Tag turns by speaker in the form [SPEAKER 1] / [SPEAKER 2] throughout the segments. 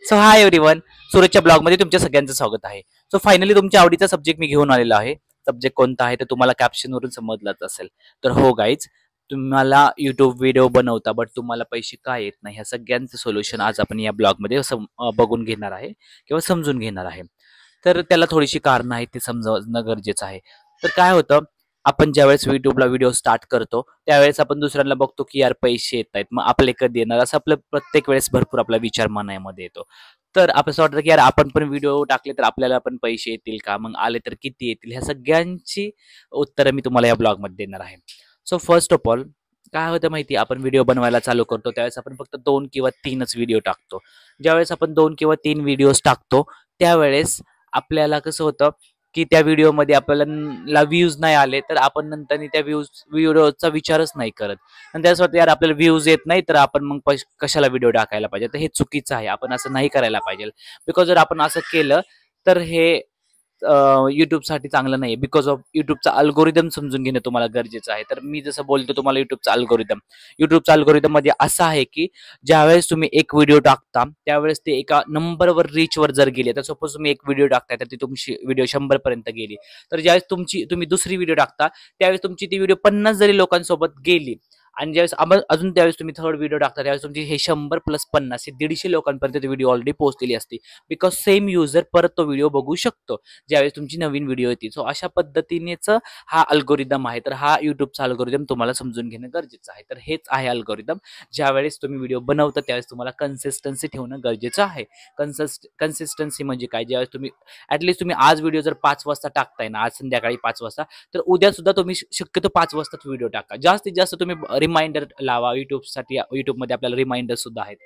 [SPEAKER 1] So hi everyone, सूरजच्या ब्लॉगमध्ये तुमच्या सगळ्यांचं स्वागत आहे. सो फायनली तुमच्या आवडीचा सब्जेक्ट मी घेऊन आलेलो आहे. सब्जेक्ट कोणता आहे ते तुम्हाला कॅप्शनवरून समजलंच असेल. तर हो गाईज, तुम्हाला युट्यूब व्हिडिओ बनवता बट तुम्हाला पैसे का येत नाही, ह्या सगळ्यांचं सोल्युशन आज आपण या ब्लॉगमध्ये बघून घेणार आहे किंवा समजून घेणार आहे. तर त्याला थोडीशी कारणं आहेत, ते समजणं गरजेचं आहे. तर काय होतं, आपण ज्यावेळेस युट्यूबला व्हिडिओ स्टार्ट करतो त्यावेळेस आपण दुसऱ्यांना बघतो की यार पैसे येत आहेत, मग आपले कधी येणार, असं आपलं प्रत्येक वेळेस भरपूर आपला विचार मनामध्ये येतो. तर आपलं असं वाटतं की यार आपण पण व्हिडिओ टाकले तर आपल्याला पण पैसे येतील का, मग आले तर किती येतील, ह्या सगळ्यांची उत्तरं मी तुम्हाला या ब्लॉगमध्ये देणार आहे. सो फर्स्ट ऑफ ऑल काय होतं माहिती, आपण व्हिडिओ बनवायला चालू करतो त्यावेळेस आपण फक्त 2 किंवा 3च व्हिडिओ टाकतो. ज्यावेळेस आपण 2 किंवा 3 व्हिडिओज टाकतो त्यावेळेस आपल्याला कसं होतं की त्या व्हिडिओमध्ये आपल्याला व्ह्यूज नाही आले तर आपण नंतर त्या व्हिडिओचा विचारच नाही करत. आणि त्यासाठी यार आपल्याला व्ह्यूज येत नाही तर आपण मग कशाला व्हिडिओ टाकायला पाहिजे, तर हे चुकीचं आहे. आपण असं नाही करायला पाहिजे. बिकॉज जर आपण असं केलं तर हे युट्यूबसाठी चांगलं नाही. बिकॉज ऑफ युट्यूबचा अल्गोरिदम समजून घेणं तुम्हाला गरजेचं आहे. तर मी जसं बोलतो तुम्हाला युट्यूबचा अल्गोरिदम मध्ये असं आहे की ज्यावेळेस तुम्ही एक व्हिडिओ टाकता त्यावेळेस ते एका नंबरवर रीचवर जर गेले, तर सपोज तुम्ही एक व्हिडिओ टाकताय तर ती तुमची व्हिडिओ 100 पर्यंत गेली, तर ज्यावेळेस तुम्ही दुसरी व्हिडिओ टाकता त्यावेळेस तुमची ती व्हिडिओ 50 जरी लोकांसोबत गेली आणि ज्यावेळेस अजून त्यावेळेस तुम्ही थर्ड व्हिडिओ टाकता त्यावेळेस तुमची हे 100 प्लस 50 हे 150 लोकांपर्यंत व्हिडिओ ऑलरेडी पोहोचलेली असते. बिकॉज सेम युजर परत तो व्हिडिओ बघू शकतो ज्यावेळेस तुमची नवीन व्हिडिओ येते. सो अशा पद्धतीनेच हा अल्गोरिदम आहे. तर हा युट्यूबचा अल्गोरिदम तुम्हाला समजून घेणं गरजेचं आहे. तर हेच आहे अल्गोरिदम. ज्यावेळेस तुम्ही व्हिडिओ बनवता त्यावेळेस तुम्हाला कन्सिस्टन्सी ठेवणं गरजेचं आहे. कन्सिस्टन्सी म्हणजे काय, ज्यावेळेस तुम्ही ऍटलीस्ट तुम्ही आज व्हिडिओ जर 5 वाजता टाकताय ना, आज संध्याकाळी 5 वाजता, तर उद्या सुद्धा तुम्ही शक्यतो 5 वाजताच व्हिडिओ टाका. जास्तीत जास्त तुम्ही रिमाइंडर लावा. युट्यूबमध्ये आपल्याला रिमाइंडर सुद्धा आहेत,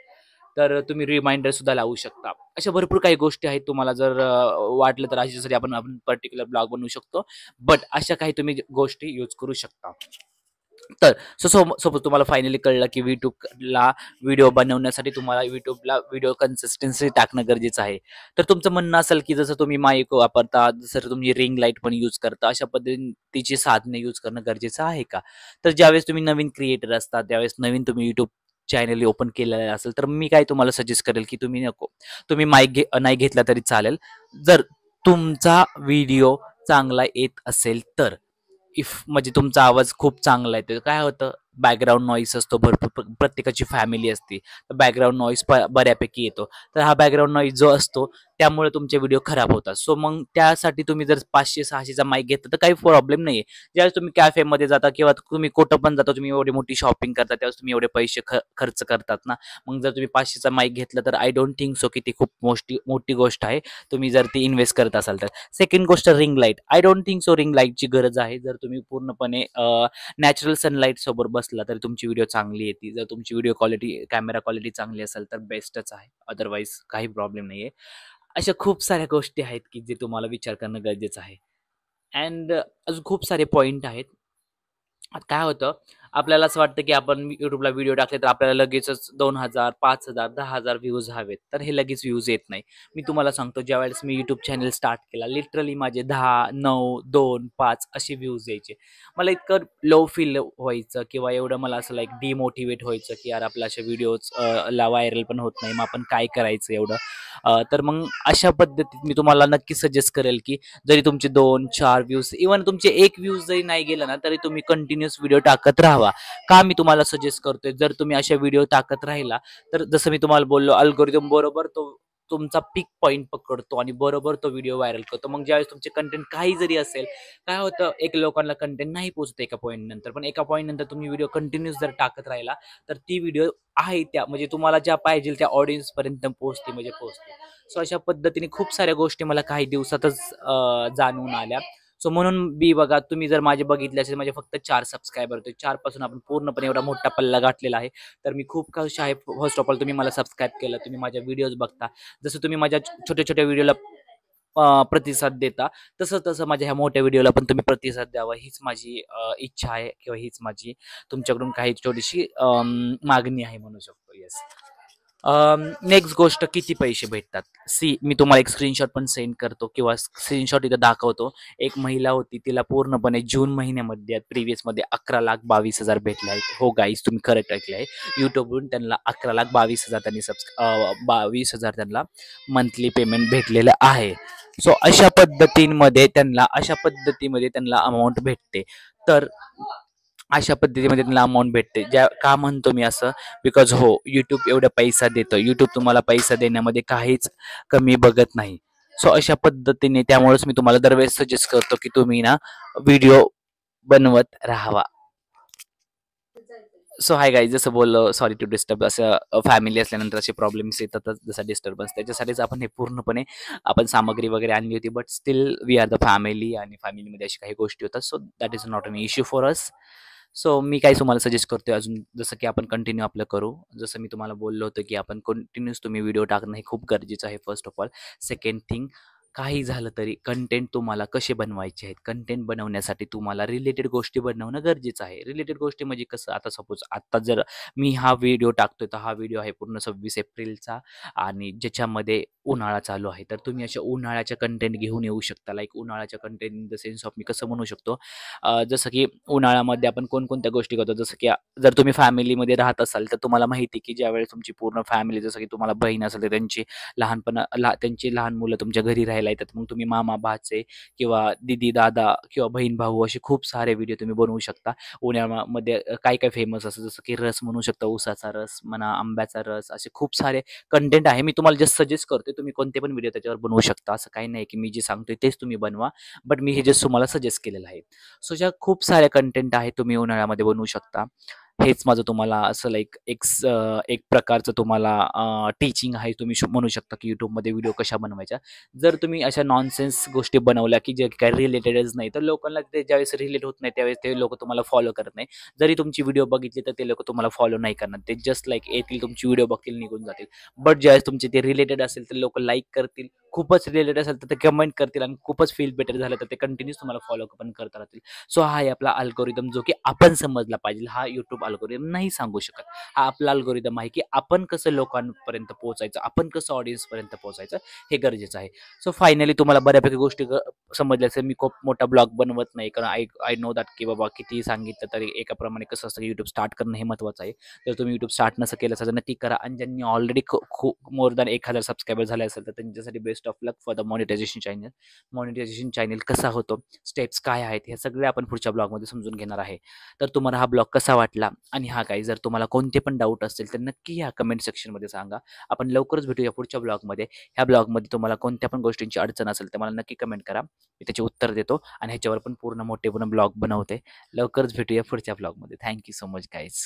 [SPEAKER 1] तर तुम्ही रिमाइंडर सुद्धा लावू शकता. अशा भरपूर काही गोष्टी आहेत. तुम्हाला जर वाटलं तर अशासाठी आपण पर्टिक्युलर ब्लॉग बनवू शकतो. बट अशा काही तुम्ही गोष्टी यूज करू शकता. तर सपोज तुम्हाला फायनली कळलं की युट्यूबला व्हिडिओ बनवण्यासाठी तुम्हाला युट्यूबला व्हिडिओ कन्सिस्टन्सी टाकणं गरजेचं आहे. तर तुमचं म्हणणं असेल की जसं तुम्ही माईक वापरता, जसं तुम्ही रिंग लाईट पण यूज करता, अशा पद्धतीची साधने यूज करणं गरजेचं आहे का? तर ज्यावेळेस तुम्ही नवीन क्रिएटर असता, त्यावेळेस नवीन तुम्ही युट्यूब चॅनल ओपन केलेलं असेल तर मी काय तुम्हाला सजेस्ट करेल की तुम्ही माईक नाही घेतला तरी चालेल. जर तुमचा व्हिडिओ चांगला येत असेल तर, इफ म्हणजे तुमचा आवाज खूप चांगला येतो, काय होतं, बॅकग्राऊंड नॉईस असतो भरपूर, प्रत्येकाची फॅमिली असते, तर बॅकग्राऊंड नॉईस बऱ्यापैकी येतो. तर हा बॅकग्राऊंड नॉईस जो असतो त्यामुळे तुमचे व्हिडिओ खराब होतात. सो मग त्यासाठी तुम्ही जर 500-600चा माईक घेतला तर काही प्रॉब्लेम नाही आहे. ज्यावेळेस तुम्ही कॅफेमध्ये जाता किंवा तुम्ही कुठं पण जाता, तुम्ही एवढी मोठी शॉपिंग करता, त्यावेळेस तुम्ही एवढे पैसे खर्च करतात ना, मग जर तुम्ही 500चा माईक घेतला तर आय डोंट थिंक सो की ती खूप मोठी गोष्ट आहे, तुम्ही जर ती इन्व्हेस्ट करत असाल तर. सेकंड गोष्ट, ring light. I don't think so ring लाईटची गरज आहे. जर तुम्ही पूर्णपणे नॅचरल सनलाईट सोबत बसला तर तुमची व्हिडिओ चांगली येते. जर तुमची व्हिडिओ क्वालिटी, कॅमेरा क्वालिटी चांगली असेल तर बेस्टच आहे, अदरवाईज काही प्रॉब्लेम नाही आहे. अशा खूप साऱ्या गोष्टी आहेत की जे तुम्हाला विचार करणं गरजेचं आहे. अँड अजून खूप सारे पॉईंट आहेत. आता काय होतं, आपल्याला असं वाटतं की आपण युट्यूबला व्हिडिओ टाकले तर आपल्याला लगेचच 2,000, 5,000, 10,000 व्ह्यूज हवेत, तर हे लगेच व्ह्यूज येत नाही. मी तुम्हाला सांगतो, ज्यावेळेस मी युट्यूब चॅनल स्टार्ट केला, लिटरली माझे 10, 9, 2, 5 असे व्ह्यूज यायचे. मला इतकं लो फील व्हायचं किंवा एवढं मला असं लाईक डिमोटिवेट व्हायचं की यार आपल्या अशा व्हिडिओज ला व्हायरल पण होत नाही, मग आपण काय करायचं एवढं. तर मग अशा पद्धतीत मी तुम्हाला नक्की सजेस्ट करेल की जरी तुमचे 2-4 व्ह्यूज, इव्हन तुमचे 1 व्ह्यूज जरी नाही गेला ना, तरी तुम्ही कंटिन्युअस व्हिडिओ टाकत राहावा. का मी तुम्हाला सजेस्ट करतोय, जर तुम्ही अशा व्हिडिओ टाकत राहिला तर जसं मी तुम्हाला बोललो, अल्गोरिदम बरोबर तो तुमचा पीक पॉईंट पकडतो आणि बरोबर तो व्हिडिओ व्हायरल करतो. मग ज्यावेळेस तुमचे कंटेंट काही जरी असेल, काय होतं, एक लोकांना कंटेंट नाही पोहोचत एका पॉईंट नंतर, पण एका पॉईंट नंतर तुम्ही व्हिडिओ कंटिन्यूस जर टाकत राहिला तर ती व्हिडिओ आहे त्या, म्हणजे तुम्हाला ज्या पाहिजे त्या ऑडियन्स पर्यंत पोहोचते, म्हणजे पोहोचते. सो अशा पद्धतीने खूप साऱ्या गोष्टी मला काही दिवसातच जाणवून आल्या. सो म्हणून बी बघा, तुम्ही जर माझे बघितले असेल, माझे फक्त 4 सबस्क्रायबर होते. 4 पासून आपण पूर्णपणे एवढा मोठा पल्ला गाठलेला आहे. तर मी खूप खुश आहे. फर्स्ट ऑफ ऑल तुम्ही मला सबस्क्राईब केलं, तुम्ही माझ्या व्हिडिओज बघता, जसं तुम्ही माझ्या छोट्या व्हिडिओला प्रतिसाद देता, तसं माझ्या ह्या मोठ्या व्हिडिओला पण तुम्ही प्रतिसाद द्यावा, हीच माझी इच्छा आहे किंवा हीच माझी तुमच्याकडून काही छोटीशी मागणी आहे म्हणू शकतो. येस. नेक्स्ट गोष्ट किती पैसे भेटतात. सी मी तुम्हाला एक स्क्रीनशॉट पण सेंड करतो किंवा स्क्रीनशॉट इथं दाखवतो. एक महिला होती, तिला पूर्णपणे जून महिन्यामध्ये प्रिव्हियसमध्ये 11,22,000 भेटले आहेत. हो गाईज, तुम्ही करेक्ट ऐकले आहे. यूट्यूबवरून त्यांना 11,22,000 त्यांनी 22,000 त्यांना मंथली पेमेंट भेटलेलं आहे. सो अशा पद्धतीमध्ये त्यांना अमाऊंट भेटते. तर अशा पद्धतीमध्ये त्यांना अमाऊंट भेटते. ज्या का म्हणतो मी असं? बिकॉज हो, यूट्यूब एवढा पैसा देतं. यूट्यूब तुम्हाला पैसा देण्यामध्ये काहीच कमी बघत नाही. सो अशा पद्धतीने त्यामुळेच मी तुम्हाला दरवेळेस सजेस्ट करतो की तुम्ही ना व्हिडिओ बनवत राहावा. सो हाय गाईज, जसं बोललो, सॉरी टू डिस्टर्ब. असं फॅमिली असल्यानंतर असे प्रॉब्लेम्स येतातच, जसा डिस्टर्बन्स. त्याच्यासाठीच आपण हे पूर्णपणे आपण सामग्री वगैरे आणली होती. But still we are the family आणि फॅमिलीमध्ये अशा काही गोष्टी होतात. So that is not an issue for us. So मी काय तुम्हाला सजेस्ट करतोय अजून, जसं की आपण कंटिन्यू आपलं करू. जसं मी तुम्हाला बोललो होतं की आपण कंटिन्यूस तुम्ही व्हिडिओ टाकणं हे खूप गरजेचं आहे first of all. Second thing, काही झालं तरी कंटेंट तुम्हाला कसे बनवायचे आहेत. कंटेंट बनवण्यासाठी तुम्हाला रिलेटेड गोष्टी बनवणं गरजेचं आहे. रिलेटेड गोष्टी म्हणजे कसं, आता सपोज आता जर मी हा व्हिडिओ टाकतोय, तर हा व्हिडिओ आहे पूर्ण 26 एप्रिलचा आणि ज्याच्यामध्ये उन्हाळा चालू आहे. तर तुम्ही अशा उन्हाळ्याच्या कंटेंट घेऊन येऊ शकता. लाईक उन्हाळ्याच्या content in the sense of me कसं म्हणू शकतो, जसं की उन्हाळ्यामध्ये आपण कोणकोणत्या गोष्टी करतो. जसं की जर तुम्ही फॅमिलीमध्ये राहत असाल तर तुम्हाला माहिती आहे की ज्यावेळेस तुमची पूर्ण फॅमिली, जसं की तुम्हाला बहीण असेल तर त्यांची लहान मुलं तुमच्या घरी राहायला येतात. मग तुम्ही मामा, भाचे किंवा दीदी, दादा किंवा बहीण, भाऊ असे खूप सारे व्हिडिओ तुम्ही बनवू शकता. उन्हाळ्यामध्ये काय काय फेमस असतं, जसं की रस म्हणू शकता, ऊसाचा रस म्हणा, आंब्याचा रस, असे खूप सारे कंटेंट आहे. मी तुम्हाला जस्ट सजेस्ट करतोय, तुम्ही कोणते पण व्हिडिओ त्याच्यावर बनवू शकता. असं काही नाही की मी जे सांगतोय तेच तुम्ही बनवा. बट मी हे जस्ट तुम्हाला सजेस्ट केलेलं आहे. सो ज्या खूप साऱ्या कंटेंट आहेत तुम्ही उन्हाळ्यामध्ये बनवू शकता. हेच माझं तुम्हाला असं लाईक एक प्रकारचं तुम्हाला टीचिंग आहे. तुम्ही म्हणू शकता की यूट्यूबमध्ये व्हिडिओ कशा बनवायच्या. जर तुम्ही अशा नॉनसेन्स गोष्टी बनवल्या की जे काही रिलेटेडच नाही, तर लोकांना ते ज्यावेळेस रिलेट होत नाही त्यावेळेस ते लोक तुम्हाला फॉलो करत नाही. जरी तुमची व्हिडिओ बघितली तर ते लोक तुम्हाला फॉलो नाही करणार. ते जस्ट लाईक येतील, तुमची व्हिडिओ बघतील, निघून जातील. बट ज्यावेळेस तुमचे ते रिलेटेड असेल तर लोक लाईक करतील. खूपच रिलेटेड असेल तर ते कमेंट करतील आणि खूपच फील बेटर झालं तर ते कंटिन्यूस तुम्हाला फॉलो पण करत राहतील. सो हा आहे आपला अल्गोरिदम, जो की आपण समजला पाहिजे. हा यूट्यूब अल्गोरिदम नाही सांगू शकत. हा आपला अल्गोरिदम आहे की आपण कसं लोकांपर्यंत पोहोचायचं, आपण कसं ऑडियन्सपर्यंत पोहोचायचं, हे गरजेचं आहे. सो फायनली तुम्हाला बऱ्यापैकी गोष्टी समजल्या असेल. मी खूप मोठा ब्लॉग बनवत नाही, कारण आय आय नो दॅट की बाबा किती सांगितलं तरी एकाप्रमाणे कसं असतं, यूट्यूब स्टार्ट करणं हे महत्त्वाचं आहे. जर तुम्ही यूट्यूब स्टार्ट नसं केलं असेल तर नक्की करा. आणि ज्यांनी ऑलरेडी खूप मोर दॅन 1,000 सबस्क्रायबर झाले असेल तर त्यांच्यासाठी best of luck for the monetization channel. Monetization channel कसा होतो, स्टेप्स काय आहेत, हे सगळे आपण पुढच्या ब्लॉगमध्ये समजून घेणार आहे. तर तुम्हाला हा ब्लॉग कसा वाटला, आणि हा काही जर तुम्हाला कोणते पण डाऊट असतील तर नक्की ह्या कमेंट सेक्शनमध्ये सांगा. आपण लवकरच भेटूया पुढच्या ब्लॉगमध्ये. ह्या ब्लॉगमध्ये तुम्हाला कोणत्या पण गोष्टींची अडचण असेल तर मला नक्की कमेंट करा. मी त्याचे उत्तर देतो आणि ह्याच्यावर पण पूर्ण मोठे ब्लॉग बनवते. लवकरच भेटूया पुढच्या ब्लॉगमध्ये. Thank you so much guys.